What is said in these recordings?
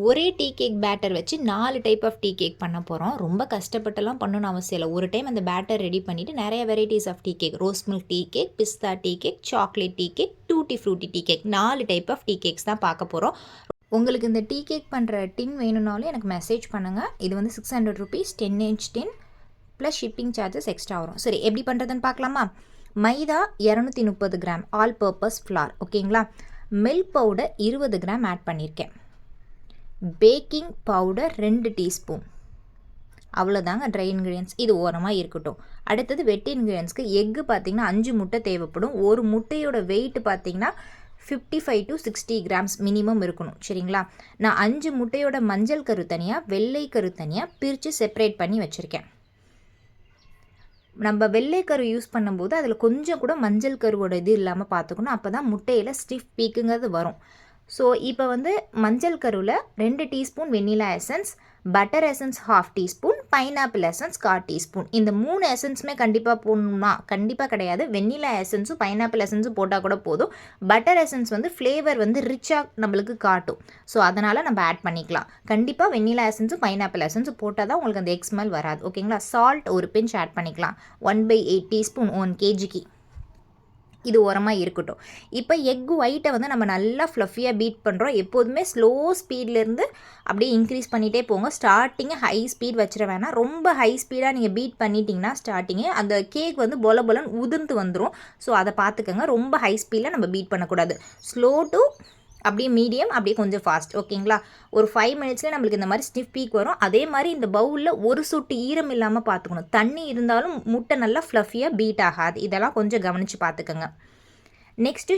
ஒரே tea cake batter வச்சு 4 type of tea cake பண்ண போகிறோம். ரொம்ப கஷ்டப்பட்டுலாம் பண்ணணும்னு அவசியம் இல்லை. ஒரு டைம் அந்த பேட்டர் ரெடி பண்ணிவிட்டு நிறைய varieties of tea cake, rose milk tea cake, pista tea cake, chocolate tea cake, tutti frutti tea cake, 4 type of tea cakes தான் பார்க்க போகிறோம். உங்களுக்கு இந்த டீ கேக் பண்ணுற டின் வேணும்னாலும் எனக்கு மெசேஜ் பண்ணுங்கள். இது வந்து 600 rupees 10 inch டின் ப்ளஸ் ஷிப்பிங் சார்ஜஸ் எக்ஸ்ட்ரா வரும். சரி, எப்படி பண்ணுறதுன்னு பார்க்கலாமா? மைதா 230 கிராம் ஆல் பர்பஸ் ஃப்ளார், ஓகேங்களா? மில்க் பவுடர் 20 கிராம் ஆட் பண்ணியிருக்கேன். Baking powder 2 teaspoon. அவ்வளோதாங்க ட்ரை இன்க்ரீடியன்ஸ். இது ஓரமாக இருக்கட்டும். அடுத்தது வெட் இன்க்ரீடியன்ஸ்க்கு எக்கு பார்த்திங்கன்னா 5 முட்டை தேவைப்படும். ஒரு முட்டையோட வெயிட் பார்த்திங்கன்னா 55 to 60 கிராம்ஸ் மினிமம் இருக்கணும், சரிங்களா? நான் 5 முட்டையோட மஞ்சள் கரு தனியாக, வெள்ளை கரு தனியாக பிரித்து செப்பரேட் பண்ணி வச்சுருக்கேன். நம்ம வெள்ளை கரு யூஸ் பண்ணும்போது அதில் கொஞ்சம் கூட மஞ்சள் கருவோட இது இல்லாமல் பார்த்துக்கணும். அப்போ தான் முட்டையில் ஸ்டிஃப் பீக்குங்கிறது வரும். ஸோ இப்போ வந்து மஞ்சள் கருவில் 2 teaspoon vanilla essence, butter essence 1/2 teaspoon, pineapple essence 1/4 teaspoon. இந்த 3 எசன்ஸுமே கண்டிப்பாக போடணுமா? கண்டிப்பாக கிடையாது. வெண்ணிலா எசன்ஸும் பைனாப்பிள் எசன்ஸும் போட்டால் கூட போதும். பட்டர் எசன்ஸ் வந்து ஃப்ளேவர் வந்து ரிச்சாக நம்மளுக்கு காட்டும். ஸோ அதனால் நம்ம ஆட் பண்ணிக்கலாம். கண்டிப்பாக வெண்ணிலா எசன்ஸும் பைனாப்பிள் எசன்ஸும் போட்டால் தான் உங்களுக்கு அந்த எக் ஸ்மெல் வராது, ஓகேங்களா? சால்ட் ஒரு பிஞ்ச் ஆட் பண்ணிக்கலாம். 1/8 டீஸ்பூன் 1 kgக்கு. இது ஓரமாக இருக்கட்டும். இப்போ எக் ஒயிட்டை வந்து நம்ம நல்லா ஃப்ளஃபியாக பீட் பண்ணுறோம். எப்போதுமே ஸ்லோ ஸ்பீட்லேருந்து அப்படியே இன்க்ரீஸ் பண்ணிகிட்டே போங்க. ஸ்டார்டிங்கு ஹை ஸ்பீட் வச்சிட வேணாம். ரொம்ப ஹை ஸ்பீடாக நீங்கள் பீட் பண்ணிட்டீங்கன்னா ஸ்டார்டிங்கு அந்த கேக் வந்து பொலன்னு உதிர்ந்து வந்துடும். ஸோ அதை பார்த்துக்கோங்க. ரொம்ப ஹை ஸ்பீடில் நம்ம பீட் பண்ணக்கூடாது. ஸ்லோ டு அப்படியே மீடியம், அப்படியே கொஞ்சம் ஃபாஸ்ட், ஓகேங்களா? ஒரு 5 minutesலேயே நம்மளுக்கு இந்த மாதிரி ஸ்டிஃப் பீக் வரும். அதே மாதிரி இந்த பவுலில் ஒரு சொட்டு ஈரம் இல்லாமல் பார்த்துக்கணும். தண்ணி இருந்தாலும் முட்டை நல்லா ஃப்ளஃபியாக பீட் ஆகாது. இதெல்லாம் கொஞ்சம் கவனித்து பார்த்துக்கோங்க. நெக்ஸ்ட்டு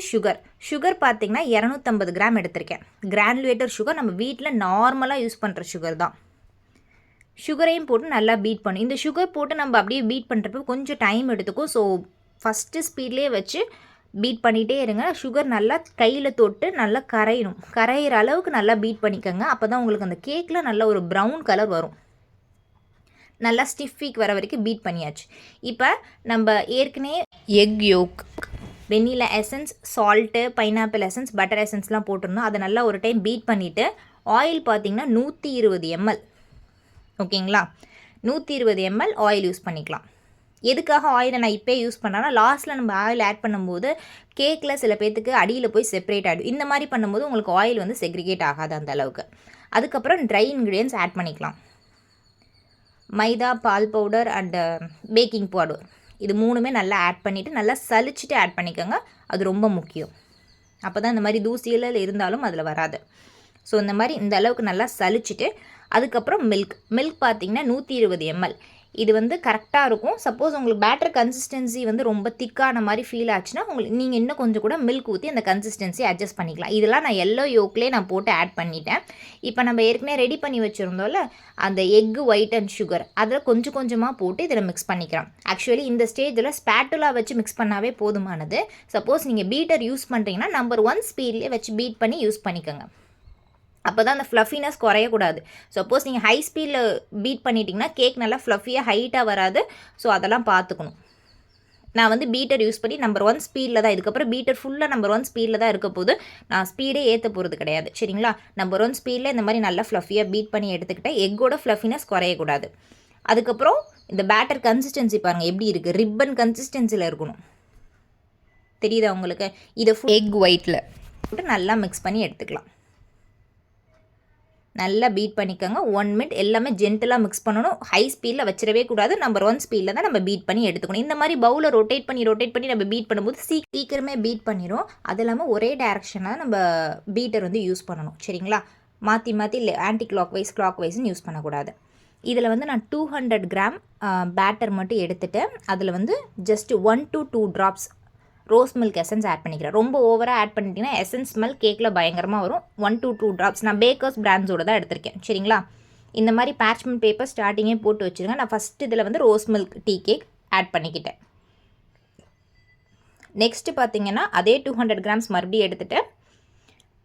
சுகர் பார்த்திங்கன்னா 250 கிராம் எடுத்திருக்கேன். கிரானுலேட்டர் சுகர் நம்ம வீட்டில் நார்மலாக யூஸ் பண்ணுற சுகர் தான். சுகரையும் போட்டு நல்லா பீட் பண்ணும். இந்த சுகர் போட்டு நம்ம அப்படியே பீட் பண்ணுறப்ப கொஞ்சம் டைம் எடுத்துக்கும். ஸோ ஃபஸ்ட்டு ஸ்பீட்லேயே வச்சு பீட் பண்ணிகிட்டே இருங்க. சுகர் நல்லா கையில் தொட்டு நல்லா கரையிற அளவுக்கு நல்லா பீட் பண்ணிக்கோங்க. அப்போ தான் உங்களுக்கு அந்த கேக்கில் நல்ல ஒரு ப்ரௌன் கலர் வரும். நல்லா ஸ்டிஃபிக் வர வரைக்கும் பீட் பண்ணியாச்சு. இப்போ நம்ம ஏற்கனவே egg yolk, vanilla essence, salt, pineapple essence, butter எசன்ஸ்லாம் போட்டிருந்தோம். அதை நல்லா ஒரு டைம் பீட் பண்ணிவிட்டு ஆயில் பார்த்திங்கன்னா 120 ml, ஓகேங்களா? 120 ml ஆயில் யூஸ் பண்ணிக்கலாம். எதுக்காக ஆயிலை நான் இப்போ யூஸ் பண்ணேன்னா, லாஸ்ட்டில் நம்ம ஆயில் ஆட் பண்ணும்போது கேக்கில் சில பேர்த்துக்கு அடியில் போய் செப்பரேட் ஆகிடும். இந்த மாதிரி பண்ணும்போது உங்களுக்கு ஆயில் வந்து செக்ரிகேட் ஆகாது அந்த அளவுக்கு. அதுக்கப்புறம் ட்ரை இன்க்ரீடியன்ஸ் ஆட் பண்ணிக்கலாம். மைதா, பால் பவுடர் அண்டு பேக்கிங் பவுடர், இது 3மே நல்லா ஆட் பண்ணிவிட்டு நல்லா சலிச்சுட்டு ஆட் பண்ணிக்கோங்க. அது ரொம்ப முக்கியம். அப்போ தான் இந்த மாதிரி தூசியில் இருந்தாலும் அதில் வராது. ஸோ இந்த மாதிரி இந்த அளவுக்கு நல்லா சலிச்சுட்டு அதுக்கப்புறம் மில்க் பார்த்திங்கன்னா 120 ml. இது வந்து கரெக்டாக இருக்கும். சப்போஸ் உங்களுக்கு பேட்டர் கன்சிஸ்டன்சி வந்து ரொம்ப திக்கான மாதிரி ஃபீல் ஆச்சுன்னா நீங்கள் இன்னும் கொஞ்சம் கூட மில்க் ஊற்றி அந்த கன்சிஸ்டன்சி அட்ஜஸ்ட் பண்ணிக்கலாம். இதெல்லாம் நான் எல்லோ யோக்லேயே நான் போட்டு ஆட் பண்ணிட்டேன். இப்போ நம்ம ஏற்கனவே ரெடி பண்ணி வச்சுருந்தோம்ல அந்த எக்கு ஒயிட் அண்ட் சுகர், அதில் கொஞ்சம் கொஞ்சமாக போட்டு இதில் மிக்ஸ் பண்ணிக்கிறோம். ஆக்சுவலி இந்த ஸ்டேஜில் ஸ்பேட்டுலா வச்சு மிக்ஸ் பண்ணாவே போதுமானது. சப்போஸ் நீங்கள் பீட்டர் யூஸ் பண்ணுறீங்கன்னா நம்பர் 1 ஸ்பீட்லேயே வச்சு பீட் பண்ணி யூஸ் பண்ணிக்கோங்க. அப்போ தான் அந்த ஃப்ளஃபினஸ் குறையக்கூடாது. சப்போஸ் நீங்கள் ஹை ஸ்பீடில் பீட் பண்ணிட்டீங்கன்னா கேக் நல்லா ஃப்ளஃபியாக ஹைட்டாக வராது. ஸோ அதெல்லாம் பார்த்துக்கணும். நான் வந்து பீட்டர் யூஸ் பண்ணி நம்பர் 1 ஸ்பீடில் தான், இதுக்கப்புறம் பீட்டர் ஃபுல்லாக நம்பர் 1 ஸ்பீடில் தான் இருக்க போது. நான் ஸ்பீடே ஏற்ற போகிறது கிடையாது, சரிங்களா? நம்பர் 1 ஸ்பீடில் இந்த மாதிரி நல்லா ஃப்ளஃபியாக பீட் பண்ணி எடுத்துக்கிட்டேன். எக்கோட ஃப்ளஃபினஸ் குறையக்கூடாது. அதுக்கப்புறம் இந்த பேட்டர் கன்சிஸ்டன்சி பாருங்கள் எப்படி இருக்குது. ரிப்பன் கன்சிஸ்டன்சியில் இருக்கணும். தெரியுதா உங்களுக்கு? இதை எக் ஒயிட்டில் போட்டு நல்லா மிக்ஸ் பண்ணி எடுத்துக்கலாம். நல்லா பீட் பண்ணிக்கோங்க. 1 minute எல்லாமே ஜென்டலாக மிக்ஸ் பண்ணணும். ஹை ஸ்பீடில் வச்சிடவே கூடாது. நம்பர் 1 ஸ்பீடில் தான் நம்ம பீட் பண்ணி எடுத்துக்கணும். இந்த மாதிரி பவுலை ரொட்டேட் பண்ணி நம்ம பீட் பண்ணும்போது சீக்கிரமே பீட் பண்ணிடும். அது இல்லாமல் ஒரே டைரக்ஷனாக நம்ம பீட்டர் வந்து யூஸ் பண்ணணும், சரிங்களா? மாற்றி ஆன்டி கிளாக் வைஸ்ன்னு யூஸ் பண்ணக்கூடாது. இதில் வந்து நான் 200 கிராம் பேட்டர் மட்டும் எடுத்துகிட்டு அதில் வந்து just 1 to 2 drops rose milk essence add பண்ணிக்கிறேன். ரொம்ப ஓவராக ஆட் பண்ணிட்டீங்கன்னா எசன்ஸ் ஸ்மெல் கேக்கில் பயங்கரமாக வரும். 1 to 2 drops நான் பேக்கர்ஸ் பிராண்ட்ஸோட தான் எடுத்திருக்கேன், சரிங்களா? இந்த மாதிரி பேட்ச்மெண்ட் பேப்பர் ஸ்டார்டிங்கே போட்டு வச்சுருங்க. நான் ஃபஸ்ட்டு இதில் வந்து rose milk tea cake add பண்ணிக்கிட்டேன். நெக்ஸ்ட்டு பார்த்திங்கன்னா அதே 200 grams மறுபடியும் எடுத்துகிட்டு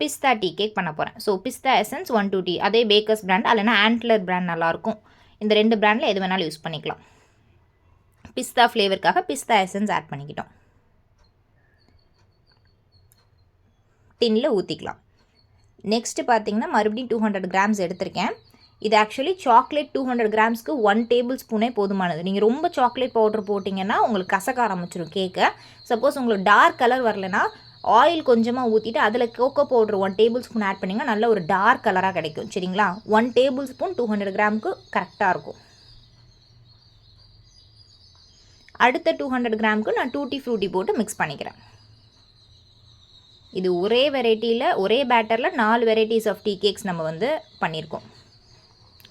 பிஸ்தா டீ கேக் பண்ண போகிறேன். ஸோ பிஸ்தா எசன்ஸ் 1 to 2, அதே பேக்கர்ஸ் பிராண்ட், இல்லைனா ஆண்ட்லர் பிராண்ட் நல்லாயிருக்கும். இந்த 2 பிராண்டில் எது வேணாலும் யூஸ் பண்ணிக்கலாம். பிஸ்தா ஃப்ளேவருக்காக பிஸ்தா எசன்ஸ் ஆட் பண்ணிக்கிட்டோம். டின்னில் ஊற்றிக்கலாம். நெக்ஸ்ட்டு பார்த்தீங்கன்னா மறுபடியும் 200 கிராம்ஸ் எடுத்திருக்கேன். இது ஆக்சுவலி சாக்லேட் 200 கிராம்ஸ்க்கு 1 டேபிள் ஸ்பூனே போதுமானது. நீங்கள் ரொம்ப சாக்லேட் பவுடர் போட்டிங்கன்னா உங்களுக்கு கசக்க ஆரம்பிச்சிடும் கேக்கை. சப்போஸ் உங்களுக்கு டார்க் கலர் வரலனா ஆயில் கொஞ்சமாக ஊற்றிட்டு அதில் cocoa powder 1 tablespoon add பண்ணிங்கன்னா நல்ல ஒரு டார்க் கலராக கிடைக்கும். சரிங்களா? 1 டேபிள் ஸ்பூன் 200 கிராமுக்கு கரெக்டாக இருக்கும். அடுத்த 200 கிராமுக்கு நான் டூட்டி ஃப்ரூட்டி போட்டு மிக்ஸ் பண்ணிக்கிறேன். இது ஒரே வெரைட்டியில் ஒரே பேட்டரில் 4 வெரைட்டிஸ் ஆஃப் டீ கேக்ஸ் நம்ம வந்து பண்ணியிருக்கோம்.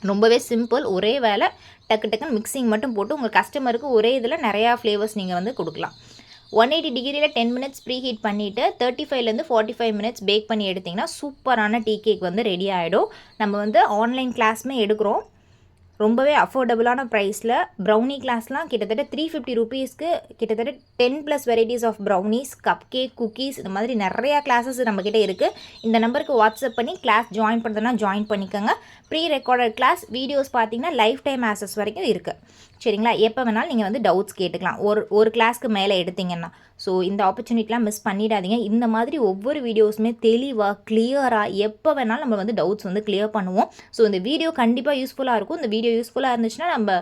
ரொம்பவே சிம்பிள். ஒரே வேலை டக்கு டக்குன்னு மிக்சிங் மட்டும் போட்டு உங்கள் கஸ்டமருக்கு ஒரே இதில் நிறையா ஃப்ளேவர்ஸ் நீங்கள் வந்து கொடுக்கலாம். 180 டிகிரியில் 10 மினிட்ஸ் ப்ரீ ஹீட் பண்ணிவிட்டு 35லேருந்து 45 மினிட்ஸ் பேக் பண்ணி எடுத்திங்கன்னா சூப்பரான டீ கேக் வந்து ரெடி ஆகிடும். நம்ம வந்து ஆன்லைன் கிளாஸுமே எடுக்கிறோம். ரொம்பவே அஃபோர்டபுளான ப்ரைஸில் ப்ரௌனி கிளாஸ்லாம் கிட்டத்தட்ட 350 ருபீஸ்க்கு கிட்டத்தட்ட 10+ varieties of brownies, cupcake, cookies இந்த மாதிரி நிறையா கிளாஸஸ் நம்மக்கிட்ட இருக்குது. இந்த நம்பருக்கு வாட்ஸ்அப் பண்ணி கிளாஸ் ஜாயின் பண்ணுறதுனா ஜாயின் பண்ணிக்கோங்க. ப்ரீ ரெக்கார்டட் கிளாஸ் வீடியோஸ் பார்த்தீங்கன்னா லைஃப் டைம் ஆக்சஸ் வரைக்கும் இருக்குது. சரிங்களா? எப்போ வேணாலும் நீங்கள் வந்து டவுட்ஸ் கேட்டுக்கலாம் ஒரு கிளாஸ்க்கு மேலே எடுத்திங்கன்னா. ஸோ இந்த ஆப்பர்ச்சுனிட்டிலாம் மிஸ் பண்ணிடாதீங்க. இந்த மாதிரி ஒவ்வொரு வீடியோஸுமே தெளிவாக கிளியராக எப்போ வேணாலும் நம்ம வந்து டவுட்ஸ் வந்து கிளியர் பண்ணுவோம். ஸோ இந்த வீடியோ கண்டிப்பாக யூஸ்ஃபுல்லாக இருக்கும். இந்த வீடியோ யூஸ்ஃபுல்லாக இருந்துச்சுன்னா நம்ம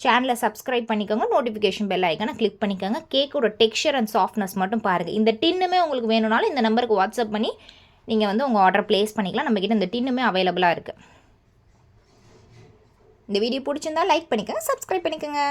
சேனலை சப்ஸ்கிரைப் பண்ணிக்கோங்க. நோட்டிஃபிகேஷன் பெல் ஐக்கானை கிளிக் பண்ணிக்கோங்க. கேக்கோட டெக்ஸ்சர் அண்ட் சாஃப்ட்னஸ் மட்டும் பாருங்கள். இந்த டின்னுமே உங்களுக்கு வேணும்னாலும் இந்த நம்பருக்கு வாட்ஸ்அப் பண்ணி நீங்கள் வந்து உங்கள் ஆர்டர் ப்ளேஸ் பண்ணிக்கலாம். நம்மக்கிட்ட இந்த டின்னுமே அவைலபிளாக இருக்குது. இந்த வீடியோ பிடிச்சிருந்தா லைக் பண்ணிக்கோங்க, சப்ஸ்கிரைப் பண்ணிக்கோங்க.